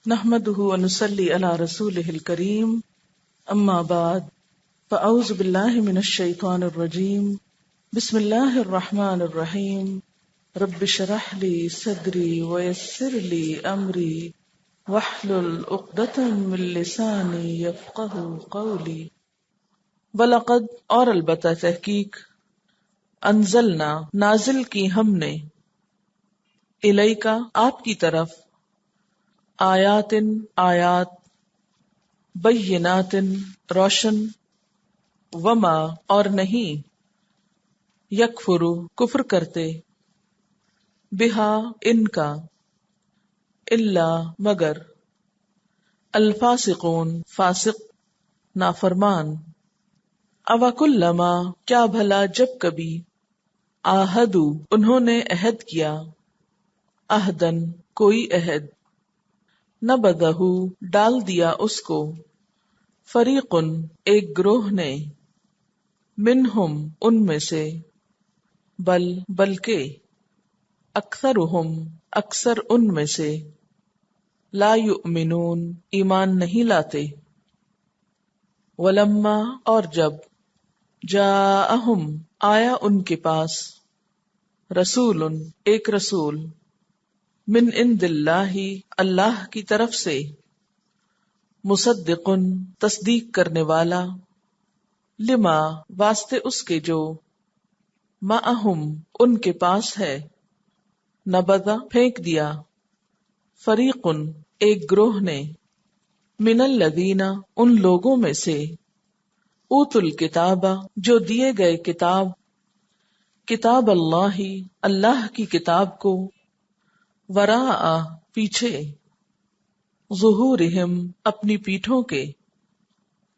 نحمده ونصلي على رسوله الكريم اما بعد فاعوذ بالله من الشيطان الرجيم بسم الله الرحمن الرحيم رب اشرح لي صدري ويسر لي امري واحلل عقدة من لساني يفقهوا قولي ولقد اور البتہ تحقیق انزلنا نازل کی ہم نے الیکا آپ کی طرف آیات بینات روشن وما اور نہیں یکفرو کفر کرتے بہا ان کا الا مگر الفاسقون فاسق نافرمان اوکلما کیا بھلا جب کبھی آہدو انہوں نے عہد کیا عہدن کوئی عہد نبذہ ڈال دیا اس کو فریقن ایک گروہ نے منہم ان میں سے بلکہ اکثرہم اکثر ان میں سے لا یؤمنون ایمان نہیں لاتے ولما اور جب جاءہم آیا ان کے پاس رسول ایک رسول من عند اللہ اللہ کی طرف سے مصدق تصدیق کرنے والا لما واسطے اس کے جو معہم ان کے پاس ہے نبذا پھینک دیا فریق ایک گروہ نے من الذین ان لوگوں میں سے اوتوا الکتاب جو دیے گئے کتاب اللہ اللہ کی کتاب کو وراء پیچھے ظہورہم اپنی پیٹھوں کے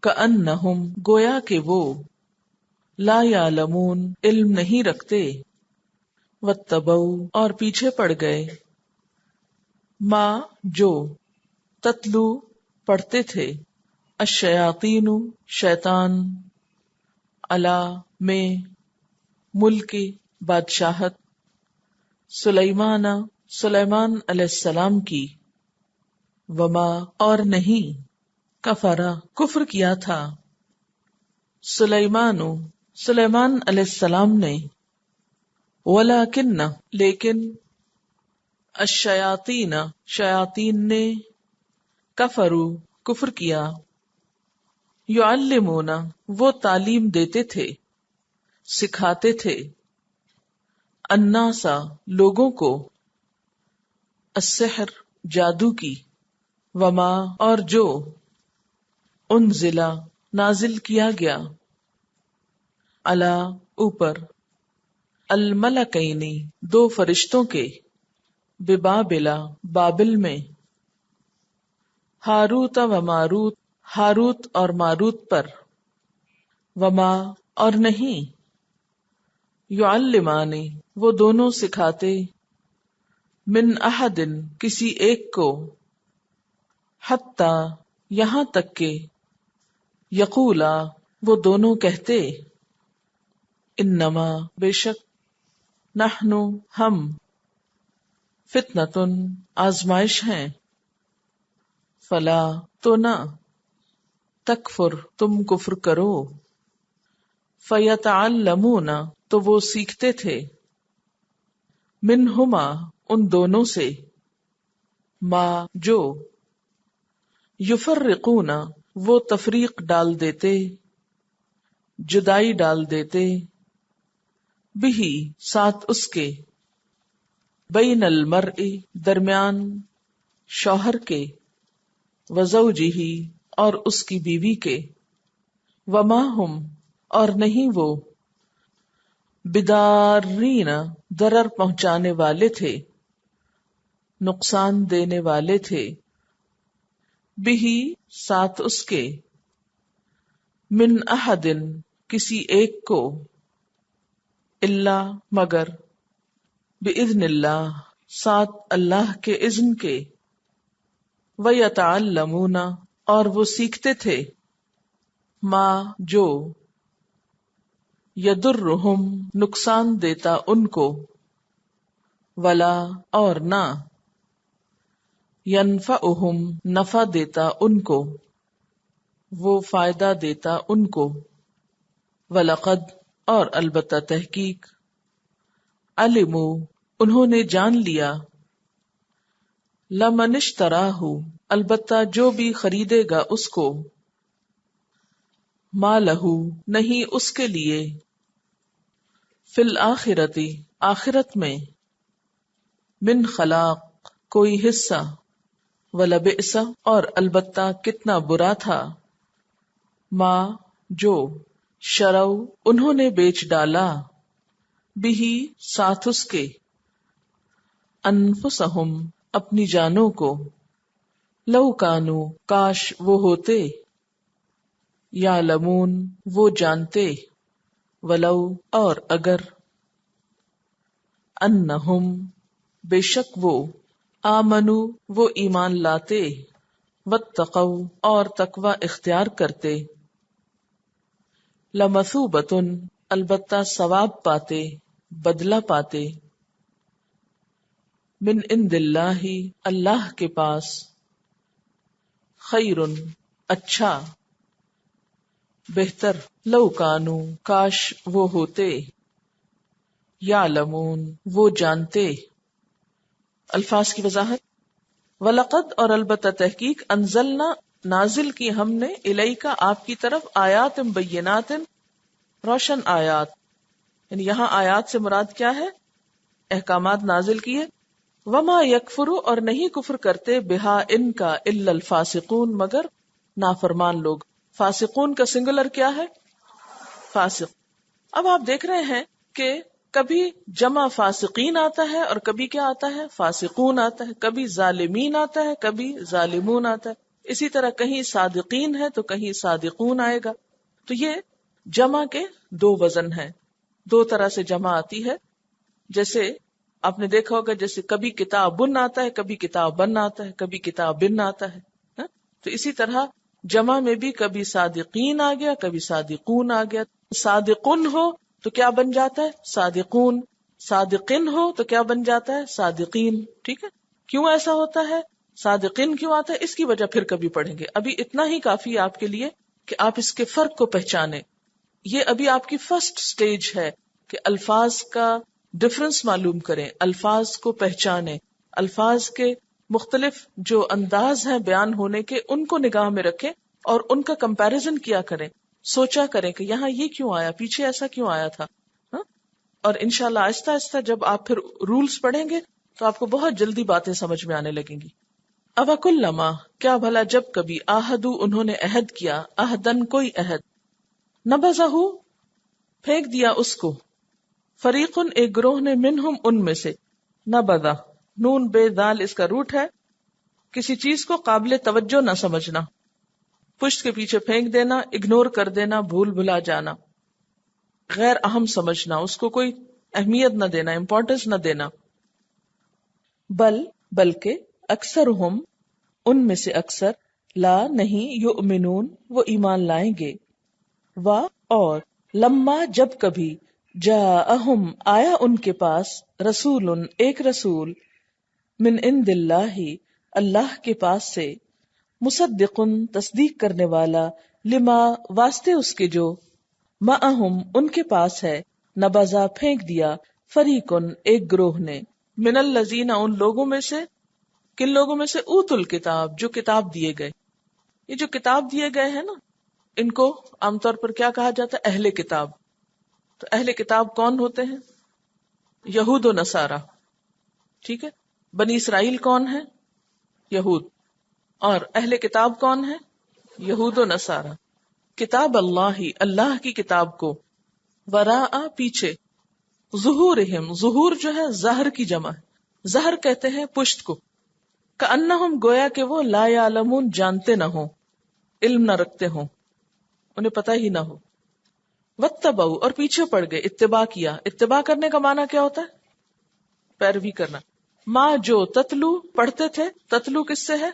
کأنہم گویا کہ وہ لا یعلمون علم نہیں رکھتے واتبعوا اور پیچھے پڑ گئے ما جو تتلو پڑھتے تھے الشیاطین شیطان علی میں ملک بادشاہت سلیمان علیہ السلام کی وما اور نہیں کفرا کفر کیا تھا سلیمان علیہ السلام نے ولیکن لیکن الشیاطین شیاطین نے کفرو کفر کیا یعلمون وہ تعلیم دیتے تھے سکھاتے تھے الناس لوگوں کو السحر جادو کی وما اور جو انزلا نازل کیا گیا علی اوپر الملکینی دو فرشتوں کے ببابلا بابل میں ہاروت و ماروت ہاروت اور ماروت پر وما اور نہیں یعلمانی وہ دونوں سکھاتے من احد کسی ایک کو حتی یہاں تک کہ یقولا وہ دونوں کہتے انما بے شک نحن ہم فتنۃ آزمائش ہیں فلا تو نہ تکفر تم کفر کرو فیتعلمون تو وہ سیکھتے تھے منہما ان دونوں سے ما جو یفرقون وہ تفریق ڈال دیتے جدائی ڈال دیتے بہی ساتھ اس کے بین المرء درمیان شوہر کے وزوجہ اور اس کی بیوی کے وما ہم اور نہیں وہ بدارین ضرر پہنچانے والے تھے نقصان دینے والے تھے بہی ساتھ اس کے من احد کسی ایک کو الا مگر باذن اللہ ساتھ اللہ کے اذن کے ویتعلمون اور وہ سیکھتے تھے ما جو یضرہم نقصان دیتا ان کو ولا اور نہ ینفعہم نفع دیتا ان کو، وہ فائدہ دیتا ان کو، وَلَقَدْ اور البتہ تحقیق، علموا انہوں نے جان لیا، لمن اشتراہ البتہ جو بھی خریدے گا اس کو، ما لہو نہیں اس کے لیے، فی الآخرۃ آخرت میں، من خلاق کوئی حصہ، ولبئس اور البتہ کتنا برا تھا، ما جو شرو انہوں نے بیچ ڈالا، بہی ساتھ اس کے، انفسہم اپنی جانوں کو، لو کانو کاش وہ ہوتے، یعلمون وہ جانتے، ولو اور اگر، انہم بے شک وہ، آمنو وہ ایمان لاتے، واتقوا اور تقوی اختیار کرتے، لمثوبۃ البتہ ثواب پاتے، بدلہ پاتے، من عند اللہ اللہ کے پاس، خیر اچھا، بہتر، لو کانو کاش وہ ہوتے، یعلمون وہ جانتے۔ الفاظ کی وضاحت، وَلَقَدْ اور البتہ تحقیق، انزلنا نازل کی ہم نے، الیکا آپ کی طرف، آیات بینات روشن آیات، یعنی یہاں آیات سے مراد کیا ہے؟ احکامات نازل کیے، وما یکفر اور نہیں کفر کرتے، بہا ان کا، الا الفاسقون مگر نافرمان لوگ۔ فاسقون کا سنگولر کیا ہے؟ فاسق۔ اب آپ دیکھ رہے ہیں کہ کبھی جمع فاسقین آتا ہے اور کبھی کیا آتا ہے؟ فاسقون آتا ہے، کبھی ظالمین آتا ہے، کبھی ظالمون آتا ہے، اسی طرح کہیں صادقین ہے تو کہیں صادقون آئے گا۔ تو یہ جمع کے دو وزن ہیں، دو طرح سے جمع آتی ہے۔ جیسے آپ نے دیکھا ہوگا، جیسے کبھی کتاب بن آتا ہے، کبھی کتاب بن آتا ہے، کبھی کتاب بن آتا ہے، تو اسی طرح جمع میں بھی کبھی صادقین آ گیا، کبھی صادقون آ گیا۔ صادقن ہو تو کیا بن جاتا ہے؟ صادقون۔ صادقین ہو تو کیا بن جاتا ہے؟ صادقین۔ ٹھیک ہے، کیوں ایسا ہوتا ہے؟ صادقین کیوں آتا ہے؟ اس کی وجہ پھر کبھی پڑھیں گے، ابھی اتنا ہی کافی ہے آپ کے لیے کہ آپ اس کے فرق کو پہچانیں۔ یہ ابھی آپ کی فرسٹ سٹیج ہے کہ الفاظ کا ڈفرنس معلوم کریں، الفاظ کو پہچانیں، الفاظ کے مختلف جو انداز ہیں بیان ہونے کے ان کو نگاہ میں رکھیں اور ان کا کمپیریزن کیا کریں، سوچا کریں کہ یہاں یہ کیوں آیا، پیچھے ایسا کیوں آیا تھا، اور انشاءاللہ آہستہ آہستہ جب آپ پھر رولز پڑھیں گے تو آپ کو بہت جلدی باتیں سمجھ میں آنے لگیں گی۔ اوَکُلَّمَا کیا بھلا جب کبھی، آہدو انہوں نے عہد کیا، عہدن کوئی عہد، نبذہ پھینک دیا اس کو، فریقن ایک گروہ نے، منہم ان میں سے، نبذہ نون بے دال اس کا روٹ ہے، کسی چیز کو قابل توجہ نہ سمجھنا، پشت کے پیچھے پھینک دینا، اگنور کر دینا، بھول بھلا جانا، غیر اہم سمجھنا، اس کو کوئی اہمیت نہ دینا، امپورٹنس نہ دینا۔ بلکہ اکثرہم ان میں سے اکثر، لا نہیں، یؤمنون وہ ایمان لائیں گے، اور لما جب کبھی، جاءہم آیا ان کے پاس، رسول ایک رسول، من عند اللہ اللہ کے پاس سے، مصدق تصدیق کرنے والا، لما واسطے اس کے جو، معہم ان کے پاس ہے، نبذا پھینک دیا، فریقن ایک گروہ نے، من الذین ان لوگوں میں سے، کن لوگوں میں سے، اوت الکتاب جو کتاب دیے گئے۔ یہ جو کتاب دیے گئے ہیں نا، ان کو عام طور پر کیا کہا جاتا ہے؟ اہل کتاب۔ تو اہل کتاب کون ہوتے ہیں؟ یہود و نصارہ، ٹھیک ہے۔ بنی اسرائیل کون ہے؟ یہود۔ اور اہل کتاب کون ہے؟ یہود و نصارہ۔ کتاب اللہ اللہ کی کتاب کو، وراء پیچھے، ظہورہم ظہور جو ہے ظہر کی جمع ہے، ظہر کہتے ہیں پشت کو، کأنہم گویا کہ وہ، لا یعلمون جانتے نہ ہوں، علم نہ رکھتے ہوں، انہیں پتہ ہی نہ ہو، واتبعوا اور پیچھے پڑ گئے، اتباع کیا۔ اتباع کرنے کا معنی کیا ہوتا ہے؟ پیروی کرنا۔ ما جو تتلو پڑھتے تھے، تتلو کس سے ہے؟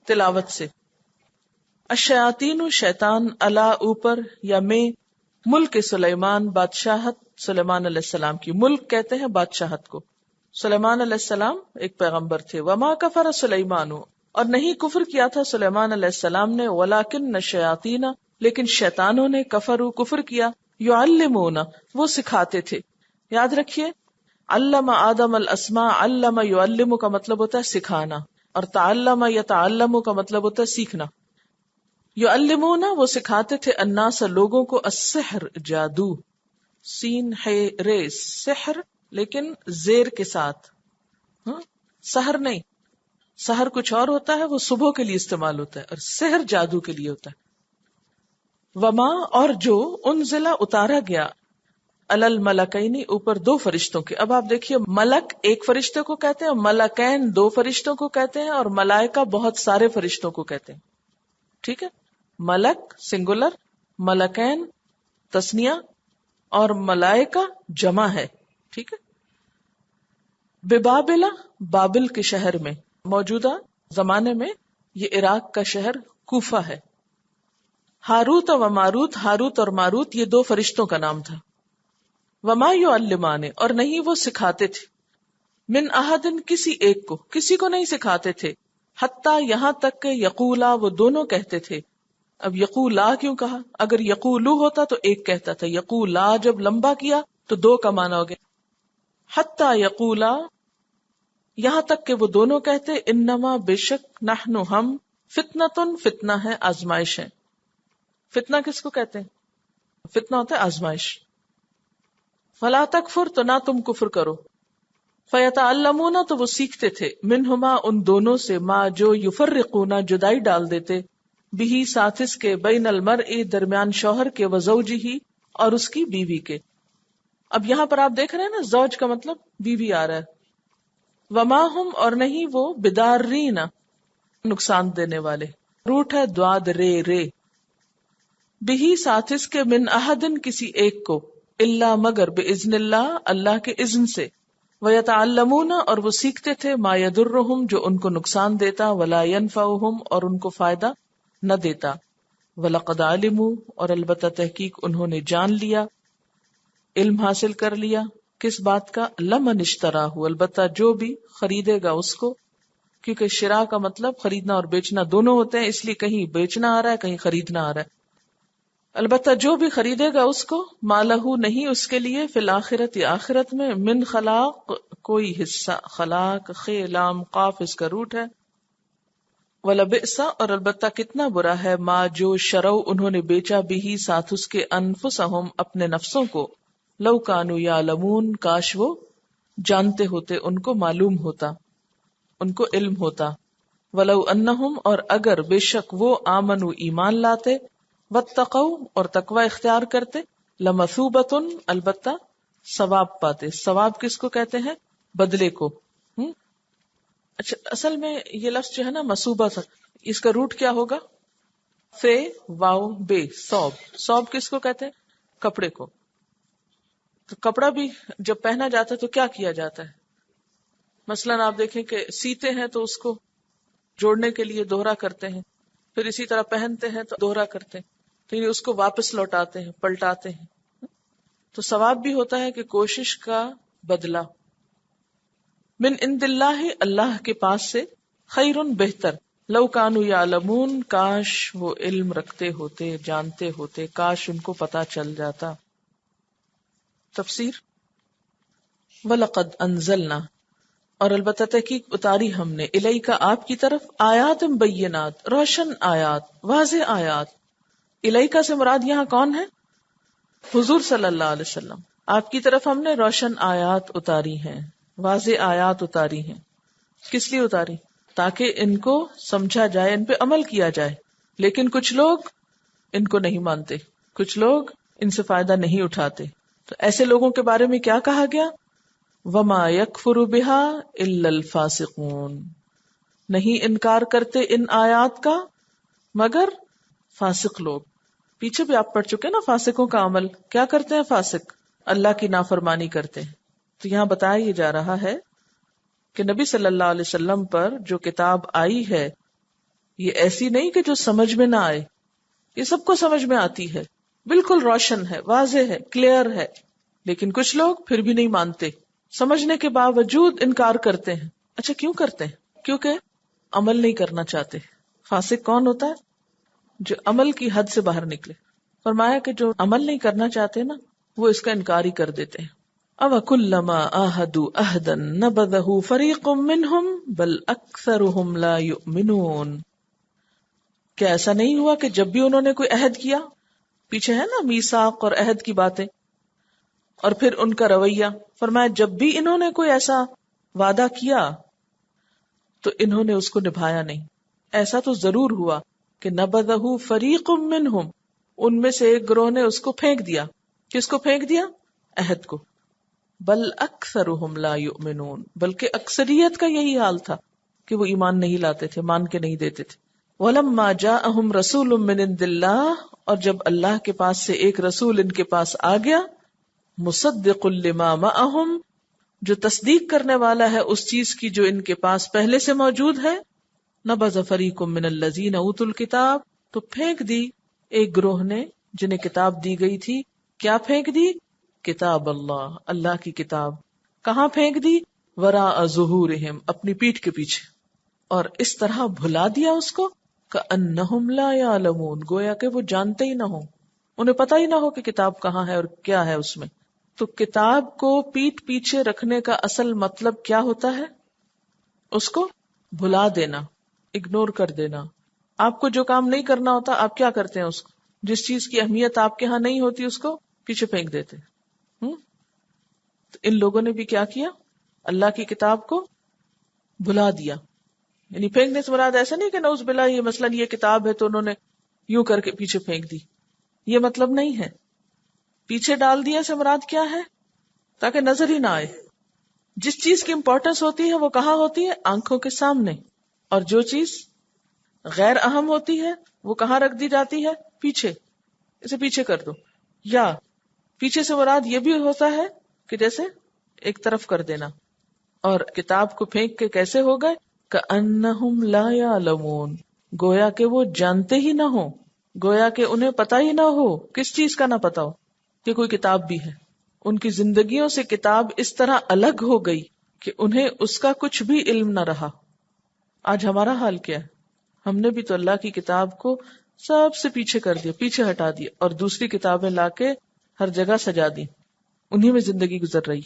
تلاوت سے۔ الشیاطین شیطان، علا اوپر، یا میں، ملک سلیمان بادشاہت سلیمان علیہ السلام کی، ملک کہتے ہیں بادشاہت کو، سلیمان علیہ السلام ایک پیغمبر تھے. وما کفر سلیمان، اور نہیں کفر کیا تھا سلیمان علیہ السلام نے، ولکن الشیاطین، لیکن شیطانوں نے، کفر کیا، یعلمون، وہ سکھاتے تھے. یاد رکھیے علم آدم الاسماء، علم یعلم کا مطلب ہوتا ہے سکھانا، اور تعلم یتعلم کا مطلب ہوتا ہے سیکھنا. یعلمون، وہ سکھاتے تھے، الناس، لوگوں کو، السحر، جادو، سین ہے رے، سحر لیکن زیر کے ساتھ، سحر نہیں، سحر کچھ اور ہوتا ہے، وہ صبح کے لیے استعمال ہوتا ہے، اور سحر جادو کے لیے ہوتا ہے. وما، اور جو، انزلہ، اتارا گیا، الملکین، اوپر دو فرشتوں کے. اب آپ دیکھیے ملک ایک فرشتے کو کہتے ہیں، ملکین دو فرشتوں کو کہتے ہیں، اور ملائکہ بہت سارے فرشتوں کو کہتے ہیں. ٹھیک ہے، ملک سنگولر، ملکین تسنیہ، اور ملائکہ جمع ہے. ٹھیک ہے. ببابل، بابل کے شہر میں، موجودہ زمانے میں یہ عراق کا شہر کوفہ ہے. ہاروت و ماروت، ہاروت اور ماروت یہ دو فرشتوں کا نام تھا. وما یعلمان، اور نہیں وہ سکھاتے تھے، من احدن، کسی ایک کو، کسی کو نہیں سکھاتے تھے، حتی یہاں تک کہ یقولا، وہ دونوں کہتے تھے. اب یقولا کیوں کہا؟ اگر یقولو ہوتا تو ایک کہتا تھا، یقولا جب لمبا کیا تو دو کا معنی ہو گیا. حتی یقولا، یہاں تک کہ وہ دونوں کہتے، انما، بے شک، نحن، ہم، فتنتن، فتنہ ہے، آزمائش ہے. فتنہ کس کو کہتے ہیں؟ فتنہ ہوتا ہے آزمائش. فلا تکفر، تو نہ تم کفر کرو. فیتعلمون، تو وہ سیکھتے تھے، منہما، ان دونوں سے، ما، جو، یفرقون، جدائی ڈال دیتے، بہی، ساتھ اس کے، بین المرء، درمیان شوہر کے، وزوجہ، اور اس کی بیوی کے. اب یہاں پر آپ دیکھ رہے ہیں نا، زوج کا مطلب بیوی آ رہا ہے. وما ہم، اور نہیں وہ، بدارین، نقصان دینے والے، روٹ ہے دواد رے رے، بہی، ساتھ اس کے، من احدن، کسی ایک کو، الا، مگر، باذن اللہ، اللہ کے اذن سے. ویتعلمون، اور وہ سیکھتے تھے، ما یضرہم، جو ان کو نقصان دیتا، ولا ینفعہم، اور ان کو فائدہ نہ دیتا. ولقد علموا، اور البتہ تحقیق انہوں نے جان لیا، علم حاصل کر لیا، کس بات کا؟ لمن اشتراہ، البتہ جو بھی خریدے گا اس کو، کیونکہ شراء کا مطلب خریدنا اور بیچنا دونوں ہوتے ہیں، اس لیے کہیں بیچنا آ رہا ہے، کہیں خریدنا آ رہا ہے. البتہ جو بھی خریدے گا اس کو، مالہ، نہیں اس کے لیے، فی الآخرت، آخرت میں، من خلاق، کوئی حصہ. خلاق، خے لام قاف اس کا روٹ ہے. ولبئس، اور البتہ کتنا برا ہے، ما، جو، شرو، انہوں نے بیچا، بھی، ساتھ اس کے، انفسہم، اپنے نفسوں کو، لو کانوا یعلمون، کاش وہ جانتے ہوتے، ان کو معلوم ہوتا، ان کو علم ہوتا. ولو انہم، اور اگر بے شک وہ، آمنوا، ایمان لاتے، واتقوا، اور تقوی اختیار کرتے، لمثوبۃ، البتہ ثواب پاتے. ثواب کس کو کہتے ہیں؟ بدلے کو. اچھا، اصل میں یہ لفظ جو ہے نا مثوبہ تھا، اس کا روٹ کیا ہوگا؟ فے واو بے، ثوب. ثوب کس کو کہتے ہیں؟ کپڑے کو. تو کپڑا بھی جب پہنا جاتا ہے تو کیا کیا جاتا ہے؟ مثلاً آپ دیکھیں کہ سیتے ہیں تو اس کو جوڑنے کے لیے دوہرا کرتے ہیں، پھر اسی طرح پہنتے ہیں تو دوہرا کرتے ہیں، پھر اس کو واپس لوٹاتے ہیں، پلٹاتے ہیں. تو ثواب بھی ہوتا ہے کہ کوشش کا بدلہ. من عند اللہ، اللہ کے پاس سے، خیر، بہتر، لو کانوا یعلمون، کاش وہ علم رکھتے ہوتے، جانتے ہوتے، کاش ان کو پتا چل جاتا. تفسیر. وَلَقَدْ أَنزَلْنَا، اور البتہ تحقیق اتاری ہم نے، الیک، آپ کی طرف، آیات بینات، روشن آیات، واضح آیات. الیک سے مراد یہاں کون ہے؟ حضور صلی اللہ علیہ وسلم. آپ کی طرف ہم نے روشن آیات اتاری ہیں، واضح آیات اتاری ہیں. کس لیے اتاری؟ تاکہ ان کو سمجھا جائے، ان پہ عمل کیا جائے. لیکن کچھ لوگ ان کو نہیں مانتے، کچھ لوگ ان سے فائدہ نہیں اٹھاتے. تو ایسے لوگوں کے بارے میں کیا کہا گیا؟ وما یکفر بہا الا الفاسقون، نہیں انکار کرتے ان آیات کا مگر فاسق لوگ. پیچھے بھی آپ پڑھ چکے نا فاسقوں کا عمل. کیا کرتے ہیں فاسق؟ اللہ کی نافرمانی کرتے ہیں. تو یہاں بتایا یہ جا رہا ہے کہ نبی صلی اللہ علیہ وسلم پر جو کتاب آئی ہے یہ ایسی نہیں کہ جو سمجھ میں نہ آئے، یہ سب کو سمجھ میں آتی ہے، بالکل روشن ہے، واضح ہے، کلیئر ہے. لیکن کچھ لوگ پھر بھی نہیں مانتے، سمجھنے کے باوجود انکار کرتے ہیں. اچھا کیوں کرتے ہیں؟ کیونکہ عمل نہیں کرنا چاہتے. فاسق کون ہوتا ہے؟ جو عمل کی حد سے باہر نکلے. فرمایا کہ جو عمل نہیں کرنا چاہتے نا وہ اس کا انکار ہی کر دیتے ہیں. أَوَكُلَّمَا عَاهَدُوا عَهْدًا نَبَذَهُ فَرِيقٌ مِّنْهُمْ بَلْ أَكْثَرُهُمْ لَا يُؤْمِنُونَ. کیا ایسا نہیں ہوا کہ جب بھی انہوں نے کوئی عہد کیا، پیچھے ہے نا میثاق اور عہد کی باتیں، اور پھر ان کا رویہ، فرمایا جب بھی انہوں نے کوئی ایسا وعدہ کیا تو انہوں نے اس کو نبھایا نہیں. ایسا تو ضرور ہوا کہ نَبَذَهُ فَرِيقٌ مِّنْهُمْ، ان میں سے ایک گروہ نے اس کو پھینک دیا. کس کو پھینک دیا؟ عہد کو. بل اکثرهم لا یؤمنون، بلکہ اکثریت کا یہی حال تھا کہ وہ ایمان نہیں لاتے تھے، مان کے نہیں دیتے تھے. وَلَمَّا جَاءَهُمْ رَسُولٌ مِّنْ عِندِ اللَّهِ، اور جب اللہ کے پاس سے ایک رسول ان کے پاس آ گیا، مُصَدِّقٌ لِّمَا مَعَهُمْ، جو تصدیق کرنے والا ہے اس چیز کی جو ان کے پاس پہلے سے موجود ہے، نَبَذَ فَرِيقٌ مِّنَ الَّذِينَ أُوتُوا الْكِتَابَ، تو پھینک دی ایک گروہ نے جنہیں کتاب دی گئی تھی. کیا پھینک دی؟ کتاب اللہ، اللہ کی کتاب. کہاں پھینک دی؟ وراء ظہورہم، اپنی پیٹھ کے پیچھے. اور اس طرح بھلا دیا اس کو کأنہم لا یعلمون، گویا کہ وہ جانتے ہی نہ ہو، انہیں پتہ ہی نہ ہو کہ کتاب کہاں ہے اور کیا ہے اس میں. تو کتاب کو پیٹھ پیچھے رکھنے کا اصل مطلب کیا ہوتا ہے؟ اس کو بھلا دینا، اگنور کر دینا. آپ کو جو کام نہیں کرنا ہوتا آپ کیا کرتے ہیں؟ اس کو، جس چیز کی اہمیت آپ کے ہاں نہیں ہوتی اس کو پیچھے پھینک دیتے. تو ان لوگوں نے بھی کیا کیا؟ اللہ کی کتاب کو بھلا دیا. یعنی پھینکنے سے مراد ایسا نہیں کہ نعوذ باللہ یہ مثلا یہ کتاب ہے تو انہوں نے یوں کر کے پیچھے پھینک دی، یہ مطلب نہیں ہے. پیچھے ڈال دیا سے مراد کیا ہے؟ تاکہ نظر ہی نہ آئے. جس چیز کی امپورٹنس ہوتی ہے وہ کہاں ہوتی ہے؟ آنکھوں کے سامنے. اور جو چیز غیر اہم ہوتی ہے وہ کہاں رکھ دی جاتی ہے؟ پیچھے. اسے پیچھے کر دو. یا پیچھے سے مراد یہ بھی ہوتا ہے کہ جیسے ایک طرف کر دینا. اور کتاب کو پھینک کے کیسے ہو گئے؟ کأنہم لا یعلمون، گویا کہ وہ جانتے ہی نہ ہو، گویا کہ انہیں پتہ ہی نہ ہو. کس چیز کا نہ پتہ ہو؟ کہ کوئی کتاب بھی ہے. ان کی زندگیوں سے کتاب اس طرح الگ ہو گئی کہ انہیں اس کا کچھ بھی علم نہ رہا. آج ہمارا حال کیا ہے؟ ہم نے بھی تو اللہ کی کتاب کو سب سے پیچھے کر دیا، پیچھے ہٹا دیا، اور دوسری کتابیں لا کے ہر جگہ سجا دی، انہی میں زندگی گزر رہی.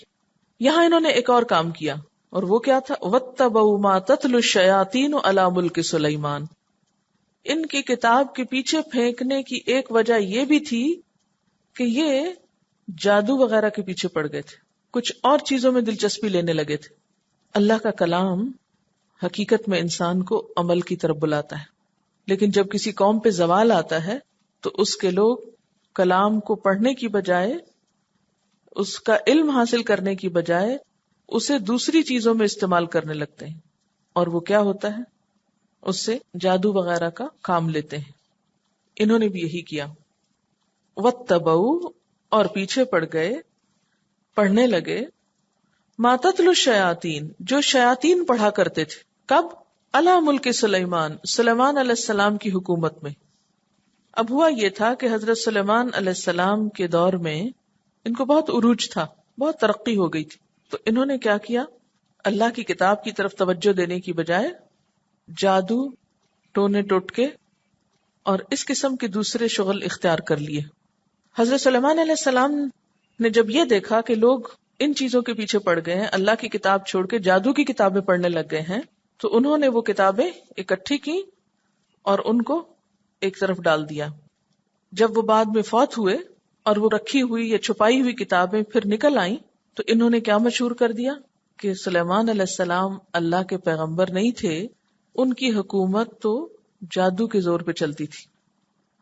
یہاں انہوں نے ایک اور کام کیا، اور وہ کیا تھا؟ وَاتَّبَعُوا مَا تَتْلُو الشَّيَاطِينُ عَلَى مُلْكِ سُلَيْمَانَ. ان کی کتاب کے پیچھے پھینکنے کی ایک وجہ یہ بھی تھی کہ یہ جادو وغیرہ کے پیچھے پڑ گئے تھے، کچھ اور چیزوں میں دلچسپی لینے لگے تھے. اللہ کا کلام حقیقت میں انسان کو عمل کی طرف بلاتا ہے، لیکن جب کسی قوم پہ زوال آتا ہے تو اس کے لوگ کلام کو پڑھنے کی بجائے، اس کا علم حاصل کرنے کی بجائے اسے دوسری چیزوں میں استعمال کرنے لگتے ہیں. اور وہ کیا ہوتا ہے؟ اس سے جادو وغیرہ کا کام لیتے ہیں. انہوں نے بھی یہی کیا. وَاتَّبَعُوا، اور پیچھے پڑ گئے، پڑھنے لگے، مَا تَتْلُو الشَّيَاطِينُ، جو شیاطین پڑھا کرتے تھے. کب؟ عَلَى مُلْكِ سلیمان، سلیمان علیہ السلام کی حکومت میں. اب ہوا یہ تھا کہ حضرت سلیمان علیہ السلام کے دور میں ان کو بہت عروج تھا، بہت ترقی ہو گئی تھی. تو انہوں نے کیا کیا؟ اللہ کی کتاب کی طرف توجہ دینے کی بجائے جادو، ٹونے ٹوٹکے اور اس قسم کے دوسرے شغل اختیار کر لیے. حضرت سلیمان علیہ السلام نے جب یہ دیکھا کہ لوگ ان چیزوں کے پیچھے پڑ گئے ہیں، اللہ کی کتاب چھوڑ کے جادو کی کتابیں پڑھنے لگ گئے ہیں، تو انہوں نے وہ کتابیں اکٹھی کی اور ان کو ایک طرف ڈال دیا. جب وہ بعد میں فوت ہوئے اور وہ رکھی ہوئی یا چھپائی ہوئی کتابیں پھر نکل آئیں تو انہوں نے کیا مشہور کر دیا کہ سلیمان علیہ السلام اللہ کے پیغمبر نہیں تھے، ان کی حکومت تو جادو کے زور پہ چلتی تھی.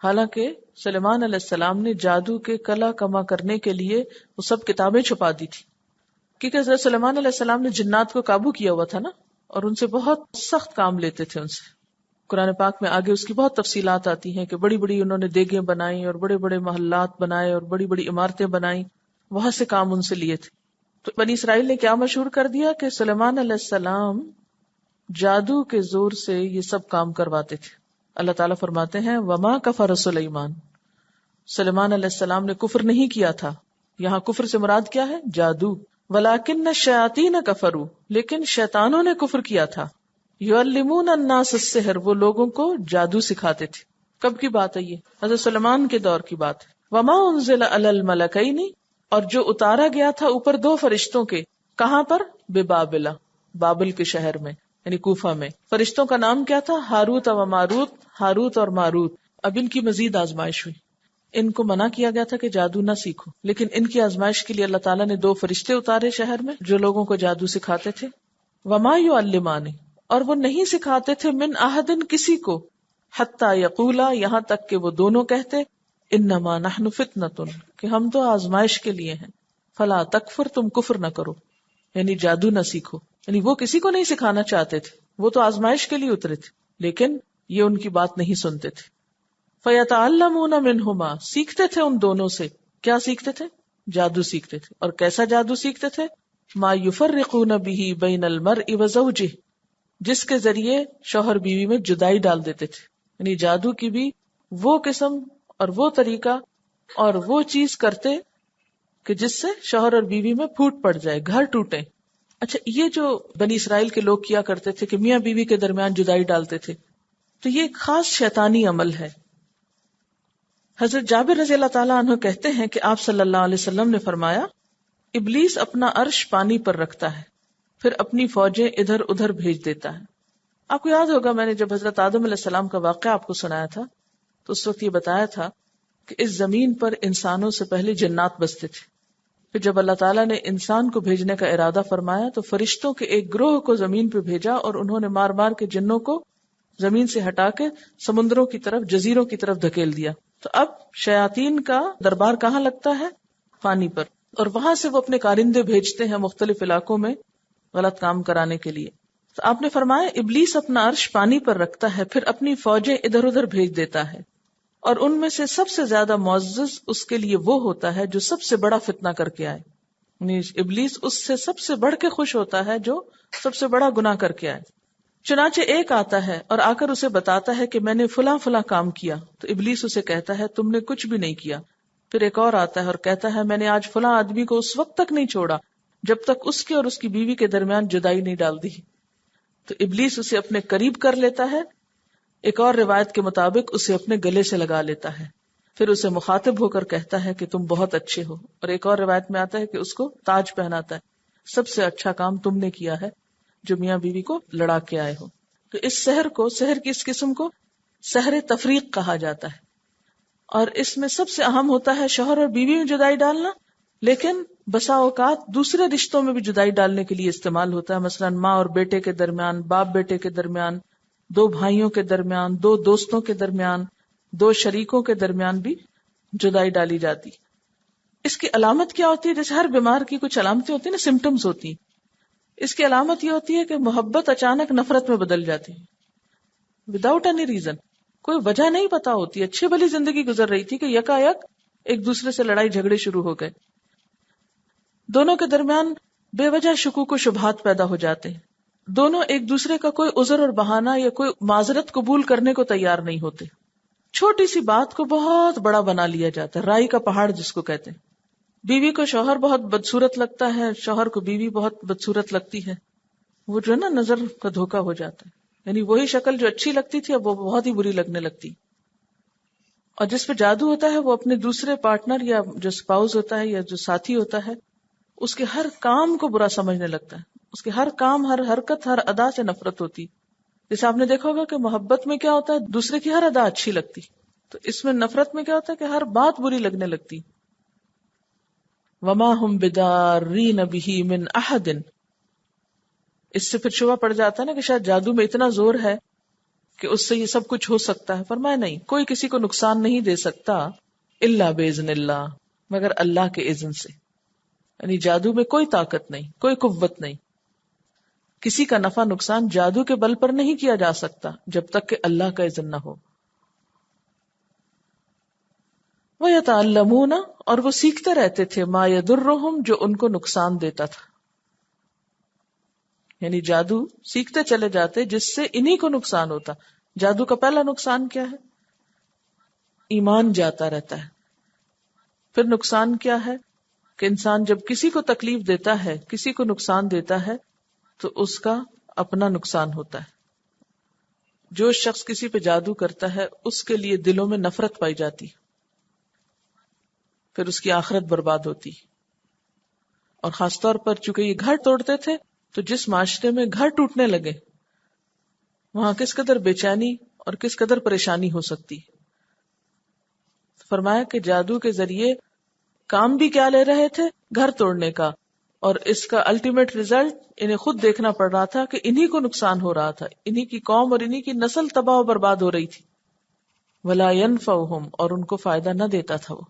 حالانکہ سلیمان علیہ السلام نے جادو کے کلا کما کرنے کے لیے وہ سب کتابیں چھپا دی تھی، کیونکہ حضرت سلیمان علیہ السلام نے جنات کو قابو کیا ہوا تھا نا، اور ان سے بہت سخت کام لیتے تھے ان سے. قرآن پاک میں آگے اس کی بہت تفصیلات آتی ہیں کہ بڑی بڑی انہوں نے دیگیں بنائی اور بڑے بڑے محلات بنائے اور بڑی بڑی عمارتیں بنائیں، وہاں سے کام ان سے لیے تھے. تو بنی اسرائیل نے کیا مشہور کر دیا کہ سلیمان علیہ السلام جادو کے زور سے یہ سب کام کرواتے تھے. اللہ تعالیٰ فرماتے ہیں وما کفر سلیمان، سلیمان علیہ السلام نے کفر نہیں کیا تھا. یہاں کفر سے مراد کیا ہے؟ جادو. ولیکن الشیاطین کفروا، لیکن شیطانوں نے کفر کیا تھا. یعلمون الناس السحر، وہ لوگوں کو جادو سکھاتے تھے. کب کی بات ہے یہ؟ حضرت سلیمان کے دور کی بات ہے. وما انزل علی الملکین، اور جو اتارا گیا تھا اوپر دو فرشتوں کے. کہاں پر؟ ببابل، بابل کے شہر میں یعنی کوفہ میں. فرشتوں کا نام کیا تھا؟ ہاروت و ماروت، ہاروت اور ماروت. اب ان کی مزید آزمائش ہوئی. ان کو منع کیا گیا تھا کہ جادو نہ سیکھو، لیکن ان کی آزمائش کے لیے اللہ تعالیٰ نے دو فرشتے اتارے شہر میں جو لوگوں کو جادو سکھاتے تھے. وما یعلمان، اور وہ نہیں سکھاتے تھے من احد، کسی کو، حتی یقولا، یہاں تک کہ وہ دونوں کہتے، انما نحن فتنۃ، کہ ہم تو آزمائش کے لیے ہیں. فلا تکفر، تم کفر نہ کرو، یعنی جادو نہ سیکھو. یعنی وہ کسی کو نہیں سکھانا چاہتے تھے، وہ تو آزمائش کے لیے اترے تھے، لیکن یہ ان کی بات نہیں سنتے تھے. فَيَتَعَلَّمُونَ مِنْهُمَا، سیکھتے تھے ان دونوں سے. کیا سیکھتے تھے؟ جادو سیکھتے تھے. اور کیسا جادو سیکھتے تھے؟ مَا يُفَرِّقُونَ بِهِ بَيْنَ الْمَرْءِ وَزَوْجِهِ، جس کے ذریعے شوہر بیوی میں جدائی ڈال دیتے تھے. یعنی جادو کی بھی وہ قسم اور وہ طریقہ اور وہ چیز کرتے کہ جس سے شوہر اور بیوی میں پھوٹ پڑ جائے، گھر ٹوٹے. اچھا، یہ جو بنی اسرائیل کے لوگ کیا کرتے تھے کہ میاں بیوی کے درمیان جدائی ڈالتے تھے، تو یہ ایک خاص شیطانی عمل ہے. حضرت جابر رضی اللہ تعالیٰ عنہ کہتے ہیں کہ آپ صلی اللہ علیہ وسلم نے فرمایا، ابلیس اپنا عرش پانی پر رکھتا ہے، پھر اپنی فوجیں ادھر ادھر بھیج دیتا ہے. آپ کو یاد ہوگا میں نے جب حضرت آدم علیہ السلام کا واقعہ آپ کو سنایا تھا تو اس وقت یہ بتایا تھا کہ اس زمین پر انسانوں سے پہلے جنات بستے تھے. پھر جب اللہ تعالیٰ نے انسان کو بھیجنے کا ارادہ فرمایا تو فرشتوں کے ایک گروہ کو زمین پہ بھیجا اور انہوں نے مار مار کے جنوں کو زمین سے ہٹا کے سمندروں کی طرف، جزیروں کی طرف دھکیل دیا. تو اب شیاطین کا دربار کہاں لگتا ہے؟ پانی پر. اور وہاں سے وہ اپنے کارندے بھیجتے ہیں مختلف علاقوں میں غلط کام کرانے کے لیے. تو آپ نے فرمایا ابلیس اپنا عرش پانی پر رکھتا ہے، پھر اپنی فوجیں ادھر ادھر بھیج دیتا ہے، اور ان میں سے سب سے زیادہ معزز اس کے لیے وہ ہوتا ہے جو سب سے بڑا فتنہ کر کے آئے. یعنی ابلیس اس سے سب سے بڑھ کے خوش ہوتا ہے جو سب سے بڑا گناہ کر کے آئے. چنانچہ ایک آتا ہے اور آ کر اسے بتاتا ہے کہ میں نے فلاں فلاں کام کیا، تو ابلیس اسے کہتا ہے تم نے کچھ بھی نہیں کیا. پھر ایک اور آتا ہے اور کہتا ہے میں نے آج فلاں آدمی کو اس وقت تک نہیں چھوڑا جب تک اس کے اور اس کی بیوی کے درمیان جدائی نہیں ڈال دی. تو ابلیس اسے اپنے قریب کر لیتا ہے. ایک اور روایت کے مطابق اسے اپنے گلے سے لگا لیتا ہے، پھر اسے مخاطب ہو کر کہتا ہے کہ تم بہت اچھے ہو. اور ایک اور روایت میں آتا ہے کہ اس کو تاج پہناتا ہے، سب سے اچھا کام تم نے کیا ہے جو میاں بیوی کو لڑا کے آئے ہو. تو اس سحر کی اس قسم کو سحر تفریق کہا جاتا ہے. اور اس میں سب سے اہم ہوتا ہے شوہر اور بیوی میں جدائی ڈالنا، لیکن بسا اوقات دوسرے رشتوں میں بھی جدائی ڈالنے کے لیے استعمال ہوتا ہے. مثلا ماں اور بیٹے کے درمیان، باپ بیٹے کے درمیان، دو بھائیوں کے درمیان، دو دوستوں کے درمیان، دو شریکوں کے درمیان بھی جدائی ڈالی جاتی. اس کی علامت کیا ہوتی ہے؟ جیسے ہر بیمار کی کچھ علامتیں ہوتی ہیں نا، سمٹمز ہوتی ہیں. اس کی علامت یہ ہوتی ہے کہ محبت اچانک نفرت میں بدل جاتی ہے وداؤٹ اینی ریزن. کوئی وجہ نہیں پتا ہوتی، اچھی بھلی زندگی گزر رہی تھی کہ یکا یک ایک دوسرے سے لڑائی جھگڑے شروع ہو گئے. دونوں کے درمیان بے وجہ شکوک و شبہات پیدا ہو جاتے ہیں. دونوں ایک دوسرے کا کوئی عذر اور بہانہ یا کوئی معذرت قبول کرنے کو تیار نہیں ہوتے. چھوٹی سی بات کو بہت بڑا بنا لیا جاتا ہے، رائی کا پہاڑ جس کو کہتے ہیں. بیوی کو شوہر بہت بدصورت لگتا ہے، شوہر کو بیوی بہت بدصورت لگتی ہے. وہ جو ہے نا نظر کا دھوکہ ہو جاتا ہے. یعنی وہی شکل جو اچھی لگتی تھی اب وہ بہت ہی بری لگنے لگتی. اور جس پہ جادو ہوتا ہے وہ اپنے دوسرے پارٹنر یا جو اسپاؤس ہوتا ہے یا جو ساتھی ہوتا ہے اس کے ہر کام کو برا سمجھنے لگتا ہے. اس کے ہر کام، ہر حرکت، ہر ادا سے نفرت ہوتی. جیسے آپ نے دیکھا ہوگا کہ محبت میں کیا ہوتا ہے، دوسرے کی ہر ادا اچھی لگتی، تو اس میں نفرت میں کیا ہوتا ہے کہ ہر بات بری لگنے لگتی. وما ہم بدارین بہ من احد. اس سے پھر شبہ پڑ جاتا ہے نا کہ شاید جادو میں اتنا زور ہے کہ اس سے یہ سب کچھ ہو سکتا ہے. فرمایا نہیں، کوئی کسی کو نقصان نہیں دے سکتا الا باذن اللہ، مگر اللہ کے اذن سے. یعنی جادو میں کوئی طاقت نہیں، کوئی قوت نہیں. کسی کا نفع نقصان جادو کے بل پر نہیں کیا جا سکتا جب تک کہ اللہ کا اذن نہ ہو. وَيَتَعَلَّمُونَ، اور وہ سیکھتے رہتے تھے، مَا يَضُرُّهُمْ، جو ان کو نقصان دیتا تھا. یعنی جادو سیکھتے چلے جاتے جس سے انہی کو نقصان ہوتا. جادو کا پہلا نقصان کیا ہے؟ ایمان جاتا رہتا ہے. پھر نقصان کیا ہے؟ کہ انسان جب کسی کو تکلیف دیتا ہے، کسی کو نقصان دیتا ہے تو اس کا اپنا نقصان ہوتا ہے. جو شخص کسی پہ جادو کرتا ہے اس کے لیے دلوں میں نفرت پائی جاتی، پھر اس کی آخرت برباد ہوتی. اور خاص طور پر چونکہ یہ گھر توڑتے تھے تو جس معاشرے میں گھر ٹوٹنے لگے وہاں کس قدر بے چینی اور کس قدر پریشانی ہو سکتی. فرمایا کہ جادو کے ذریعے کام بھی کیا لے رہے تھے؟ گھر توڑنے کا، اور اس کا الٹیمیٹ ریزلٹ انہیں خود دیکھنا پڑ رہا تھا کہ انہی کو نقصان ہو رہا تھا، انہی کی قوم اور انہی کی نسل تباہ و برباد ہو رہی تھی. وَلَا يَنْفَعُهُمْ، اور ان کو فائدہ نہ دیتا تھا وہ.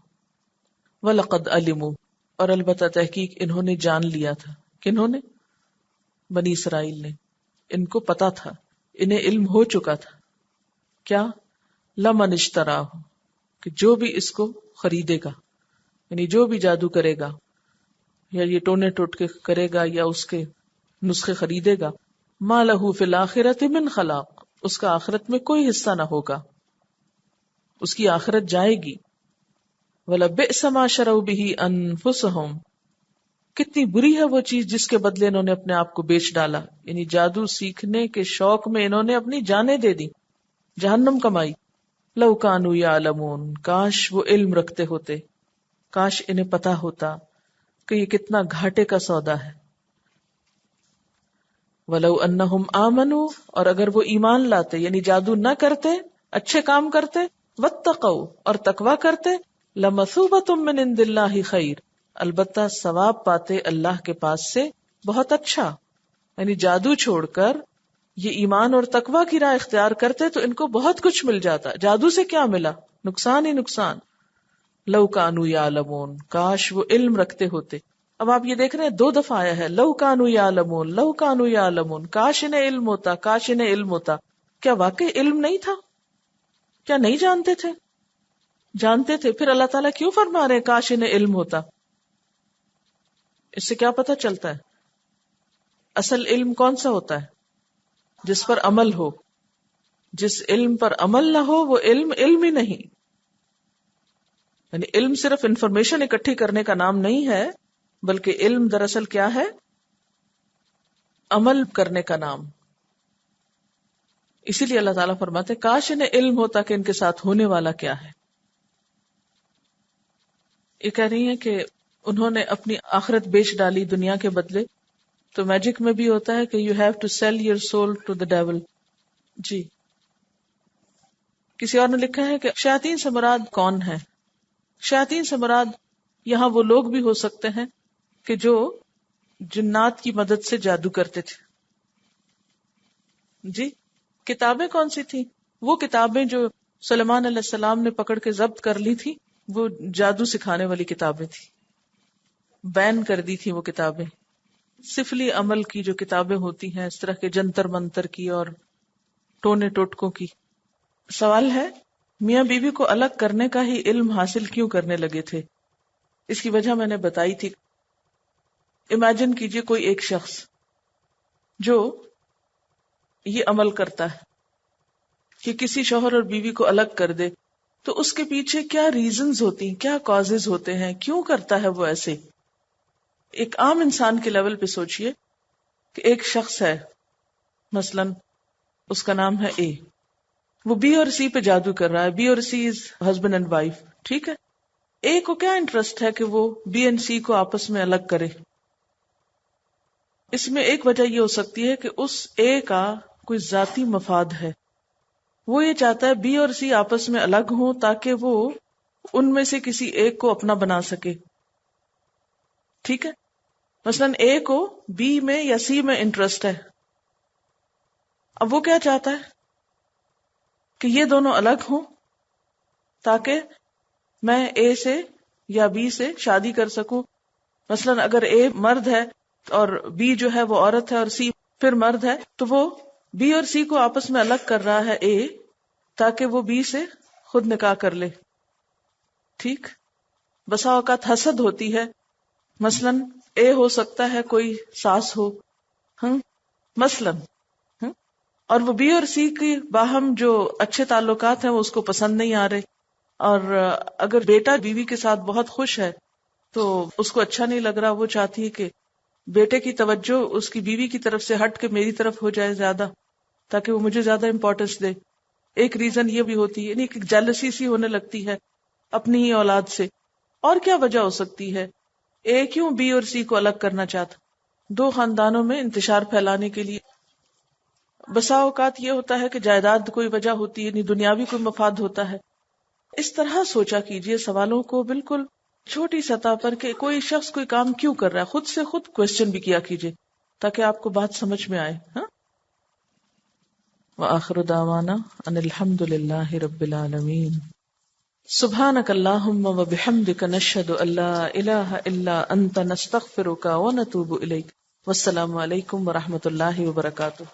وَلَقَدْ عَلِمُوا، اور البتہ تحقیق انہوں نے جان لیا تھا. کنہوں نے؟ بنی اسرائیل نے. ان کو پتا تھا، انہیں علم ہو چکا تھا. کیا؟ لَمَنِ اشْتَرَاهُ، کہ جو بھی اس کو خریدے گا، یعنی جو بھی جادو کرے گا یا یہ ٹونے ٹوٹ کے کرے گا یا اس کے نسخے خریدے گا، مَا لَهُ فِي الْآخِرَةِ مِنْ خَلَاقٍ، اس کا آخرت میں کوئی حصہ نہ ہوگا، اس کی آخرت جائے گی. وَلَبِئْسَ مَا شَرَوْا بِهِ أَنفُسَهُمْ، کتنی بری ہے وہ چیز جس کے بدلے انہوں نے اپنے آپ کو بیچ ڈالا. یعنی جادو سیکھنے کے شوق میں انہوں نے اپنی جانیں دے دی، جہنم کمائی. لَوْ كَانُوا يَعْلَمُونَ، کاش وہ علم رکھتے ہوتے، کاش انہیں پتا ہوتا کہ یہ کتنا گھاٹے کا سودا ہے. وَلَوْ أَنَّهُمْ آمَنُوا، اور اگر وہ ایمان لاتے، یعنی جادو نہ کرتے، اچھے کام کرتے، وَاتَّقَوْا، اور تقوی کرتے، لَمَثُوبَةٌ مِّنْ عِندِ اللَّهِ خَيْرٌ، البتہ ثواب پاتے اللہ کے پاس سے بہت اچھا. یعنی جادو چھوڑ کر یہ ایمان اور تقوی کی راہ اختیار کرتے تو ان کو بہت کچھ مل جاتا. جادو سے کیا ملا؟ نقصان ہی نقصان. لَوْ كَانُوا يَعْلَمُونَ، کاش وہ علم رکھتے ہوتے. اب آپ یہ دیکھ رہے ہیں 2 دفعہ آیا ہے، لَوْ كَانُوا يَعْلَمُونَ، لَوْ كَانُوا يَعْلَمُونَ، کاش انہیں علم ہوتا، کاش انہیں علم ہوتا. کیا واقعی علم نہیں تھا؟ کیا نہیں جانتے تھے؟ جانتے تھے. پھر اللہ تعالیٰ کیوں فرما رہے ہیں کاش انہیں علم ہوتا؟ اس سے کیا پتہ چلتا ہے؟ اصل علم کون سا ہوتا ہے؟ جس پر عمل ہو. جس علم پر عمل نہ ہو وہ علم علم ہی نہیں. یعنی علم صرف انفارمیشن اکٹھی کرنے کا نام نہیں ہے، بلکہ علم دراصل کیا ہے؟ عمل کرنے کا نام. اسی لیے اللہ تعالیٰ فرماتے ہیں کاش انہیں علم ہوتا کہ ان کے ساتھ ہونے والا کیا ہے. یہ کہہ رہی ہیں کہ انہوں نے اپنی آخرت بیچ ڈالی دنیا کے بدلے. تو میجک میں بھی ہوتا ہے کہ you have to sell your soul to the devil. جی. کسی اور نے لکھا ہے کہ شیاطین سے مراد کون ہے؟ شیاطین سے مراد یہاں وہ لوگ بھی ہو سکتے ہیں کہ جو جنات کی مدد سے جادو کرتے تھے. جی. کتابیں کون سی تھیں؟ وہ کتابیں جو سلیمان علیہ السلام نے پکڑ کے ضبط کر لی تھی، وہ جادو سکھانے والی کتابیں تھیں. بین کر دی تھی وہ کتابیں. سفلی عمل کی جو کتابیں ہوتی ہیں، اس طرح کے جنتر منتر کی اور ٹونے ٹوٹکوں کی. سوال ہے میاں بیوی کو الگ کرنے کا ہی علم حاصل کیوں کرنے لگے تھے؟ اس کی وجہ میں نے بتائی تھی. امیجن کیجئے کوئی ایک شخص جو یہ عمل کرتا ہے کہ کسی شوہر اور بیوی کو الگ کر دے، تو اس کے پیچھے کیا ریزنز ہوتی ہیں، کیا کازز ہوتے ہیں، کیوں کرتا ہے وہ ایسے. ایک عام انسان کے لیول پہ سوچئے کہ ایک شخص ہے، مثلا اس کا نام ہے اے، وہ بی اور سی پہ جادو کر رہا ہے. بی اور سی از ہسبینڈ اینڈ وائف، ٹھیک ہے. اے کو کیا انٹرسٹ ہے کہ وہ بی اینڈ سی کو آپس میں الگ کرے؟ اس میں ایک وجہ یہ ہو سکتی ہے کہ اس اے کا کوئی ذاتی مفاد ہے. وہ یہ چاہتا ہے بی اور سی آپس میں الگ ہوں تاکہ وہ ان میں سے کسی ایک کو اپنا بنا سکے. ٹھیک ہے. مثلا اے کو بی میں یا سی میں انٹرسٹ ہے. اب وہ کیا چاہتا ہے کہ یہ دونوں الگ ہوں تاکہ میں اے سے یا بی سے شادی کر سکوں. مثلا اگر اے مرد ہے اور بی جو ہے وہ عورت ہے اور سی پھر مرد ہے، تو وہ بی اور سی کو آپس میں الگ کر رہا ہے اے تاکہ وہ بی سے خود نکاح کر لے. ٹھیک. بسا اوقات حسد ہوتی ہے. مثلا اے ہو سکتا ہے کوئی ساس ہو، مثلا، اور وہ بی اور سی کی باہم جو اچھے تعلقات ہیں وہ اس کو پسند نہیں آ رہے. اور اگر بیٹا بیوی کے ساتھ بہت خوش ہے تو اس کو اچھا نہیں لگ رہا، وہ چاہتی ہے کہ بیٹے کی توجہ اس کی بیوی کی طرف سے ہٹ کے میری طرف ہو جائے زیادہ، تاکہ وہ مجھے زیادہ امپورٹنس دے. ایک ریزن یہ بھی ہوتی ہے، یعنی کہ جیلسی سی ہونے لگتی ہے اپنی ہی اولاد سے. اور کیا وجہ ہو سکتی ہے؟ اے کیوں بی اور سی کو الگ کرنا چاہتا؟ دو خاندانوں میں انتشار پھیلانے کے لیے. بسا اوقات یہ ہوتا ہے کہ جائیداد کوئی وجہ ہوتی ہے، یعنی دنیاوی کوئی مفاد ہوتا ہے. اس طرح سوچا کیجئے سوالوں کو بالکل چھوٹی سطح پر کہ کوئی شخص کوئی کام کیوں کر رہا ہے، خود سے خود کوسچن بھی کیا کیجئے تاکہ آپ کو بات سمجھ میں آئے. ہاں. وآخر دعوانا ان الحمد للہ رب العالمین. سبحانک اللہم وبحمدک نشہد ان لا الہ الا انت نستغفرک ونتوب الیک. والسلام علیکم ورحمۃ اللہ وبرکاتہ.